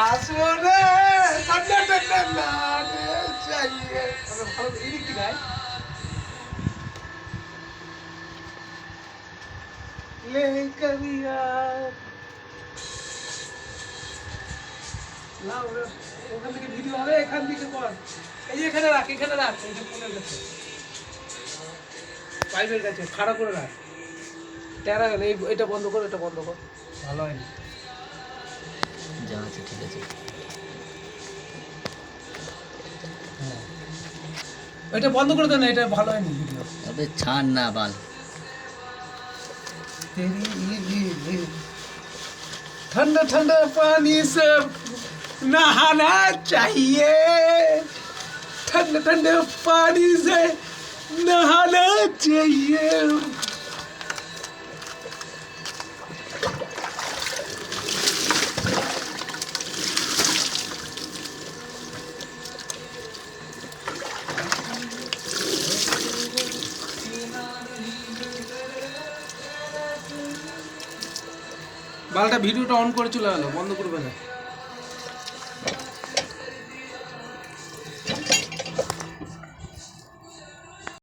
আসরে ঠান্ডা ঠান্ডা লাগে চাইয়ে ভালো এই কি গায় ले कविया না ওখান থেকে ভিডিও হবে এখান থেকে কর এই যে এখানে রাখ এই যে ফোনের কাছে পাইপের কাছে খাড়া করে রাখ টেরা গেলে এটা বন্ধ কর ভালো হয় না যা আছে ঠিক আছে এটা বন্ধ করে দে না এটা ভালো হয় না ভিডিও अबे ছাড় না বাল तेरी ठंडा ठंडा पानी से नहाना चाहिए ठंडा ठंडे पानी से नहाना चाहिए বালটা ভিডিওটা অন করে চলে গেল বন্ধ করবে না